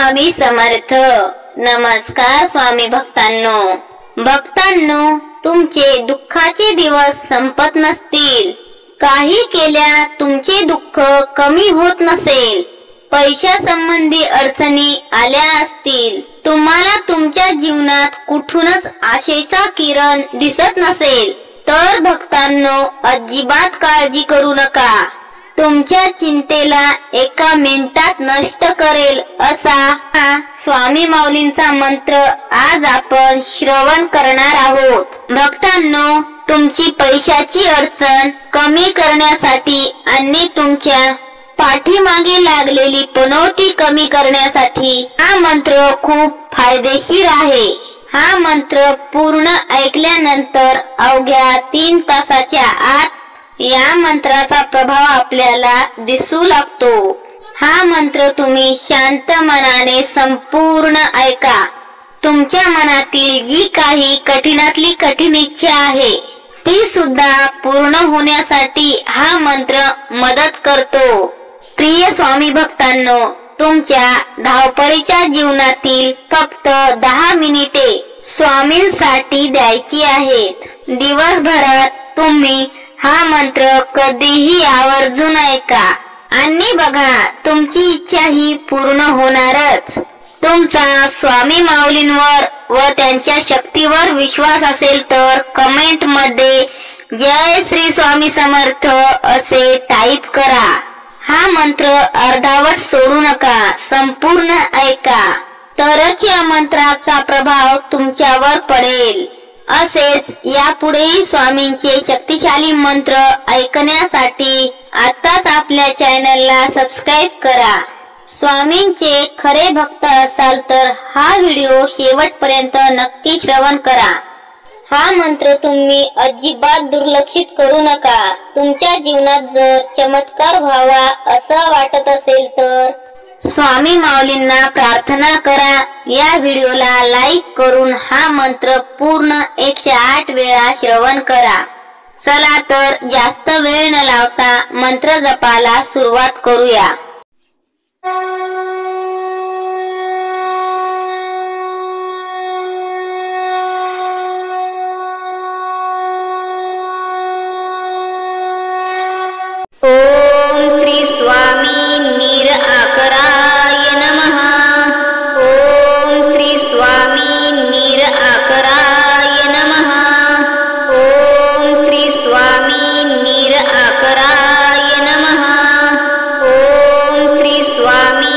स्वामी समर्थ। नमस्कार स्वामी भक्तांनो, तुमचे दुःखाचे दिवस संपत नसतील, काही केल्या तुमचे दुःख कमी होत नसेल, पैशा संबंधी अडचणी आल्या असतील, तुम्हाला तुमच्या जीवनात कुठूनच आशेचा किरण दिसत नसेल, तर भक्तांनो अजिबात काळजी करू नका। तुमच्या चिंतेला एका मिनिटात नष्ट करेल असा हा स्वामी माऊलींचा मंत्र आज आपण श्रवण करणार आहोत। भक्तांनो, तुमची पैशाची अडचण कमी करण्यासाठी आणि तुमच्या पाठीमागे लागलेली पनौती कमी करण्यासाठी हा मंत्र खूप फायदेशीर आहे। हा मंत्र पूर्ण ऐकल्यानंतर अवघ्या 3 तासाच्या आत या मंत्राचा प्रभाव आपल्याला दिसू लागतो। हा मंत्र तुम्ही शांत मनाने संपूर्ण ऐका। तुमच्या मनातील जी काही कठीणातली कठीण इच्छा आहे ती सुद्धा पूर्ण होण्यासाठी हा मंत्र मदत करतो। प्रिय स्वामी भक्तांनो, तुमच्या धावपळीच्या जीवनातील फक्त 10 मिनिटे स्वामींसाठी द्यायची आहेत। दिवसभरात तुम्ही हा मंत्र कधीही आवर्जून ऐका आणि बघा, तुमची इच्छा ही पूर्ण होणारच। तुमचा स्वामी माऊलींवर व त्यांच्या शक्तीवर विश्वास असेल तर कमेंट मध्ये जय श्री स्वामी समर्थ असे टाइप करा। हा मंत्र अर्धावट सोडू नका, संपूर्ण ऐका, तरच या मंत्राचा प्रभाव तुमच्यावर पडेल। असेच यापुढेही स्वामींचे शक्तिशाली मंत्र ऐकण्यासाठी आताच आपल्या चॅनलला सबस्क्राइब करा। स्वामींचे खरे भक्त असाल तर हा व्हिडिओ शेवटपर्यंत नक्की श्रवण करा। हा मंत्र तुम्ही अजिबात दुर्लक्षित करू नका। तुमच्या जीवनात जर चमत्कार व्हावा असं वाटत असेल तर स्वामी माऊलींना प्रार्थना करा। या व्हिडिओला लाईक करून हा मंत्र पूर्ण 108 वेळा श्रवण करा। चला तर जास्त वेळ न लावता मंत्र जपाला सुरुवात करूया। ओम श्री स्वामी निराकराय नमः। ओम श्री स्वामी निराकराय नमः। ओम श्री स्वामी निराकराय नमः। ओम श्री स्वामी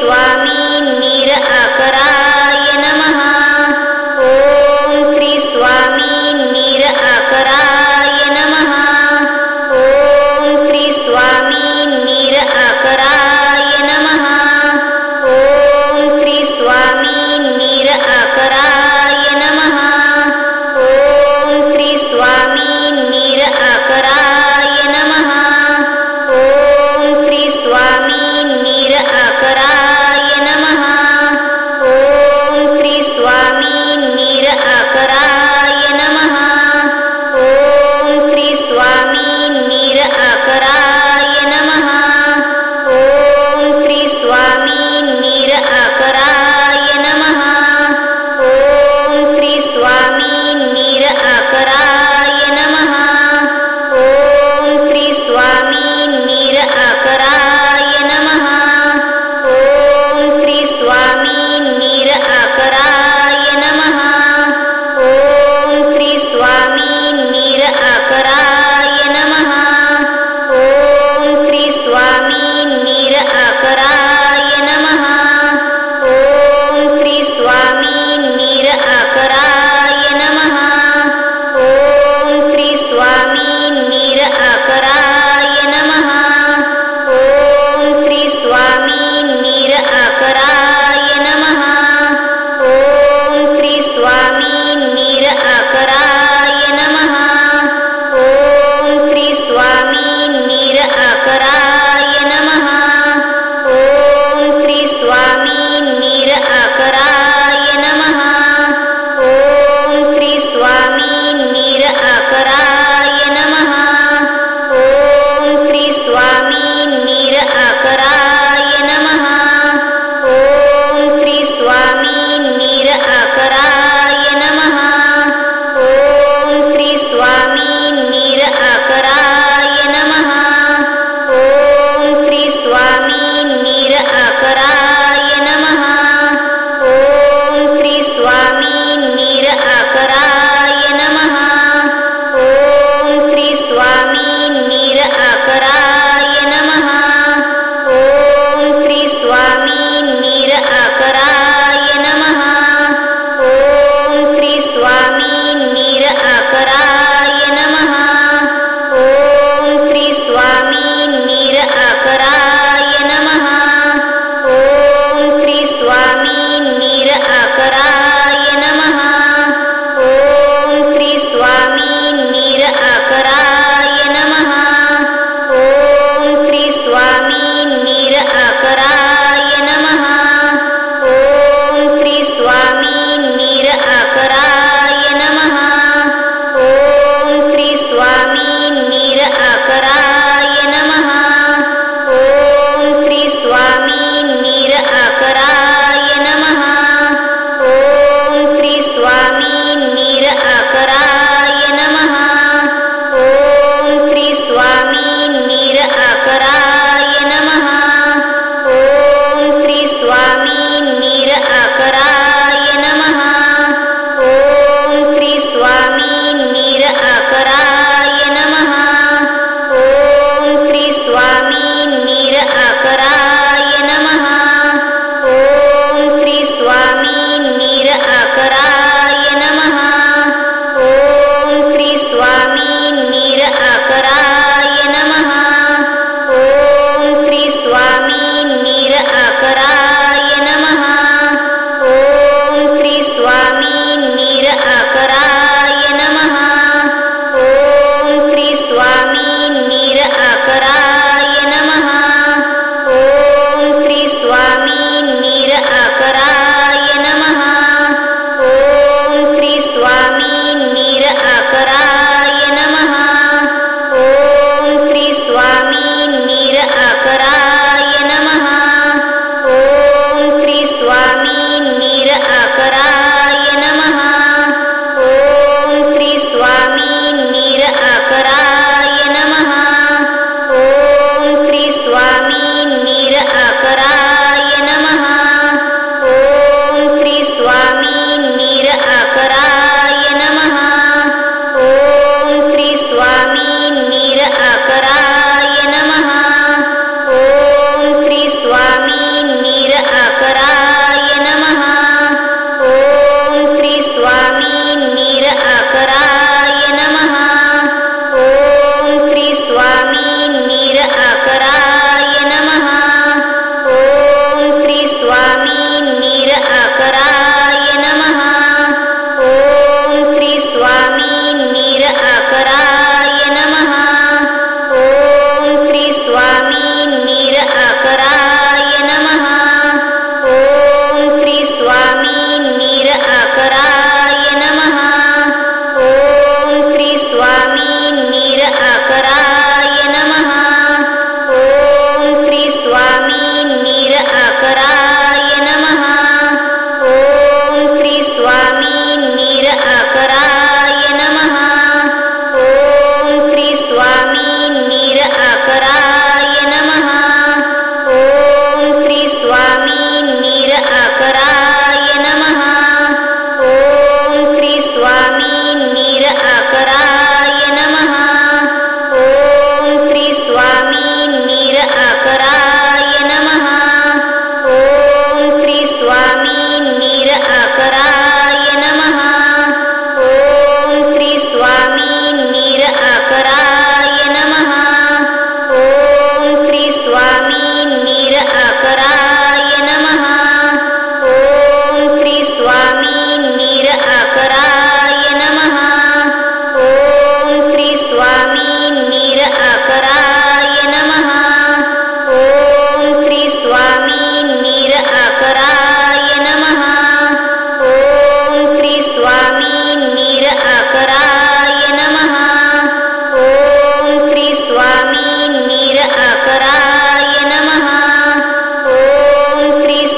स्वामी निराकराय नमः. ओम श्री स्वामी निराकराय नमः. ओम श्री स्वामी निराकराय नमः. ओम श्री स्वामी निराकराय नमः. ओम श्री स्वामी निराकराय नमः. ओम श्री स्वामी निराकराय नमः.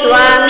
शिवाय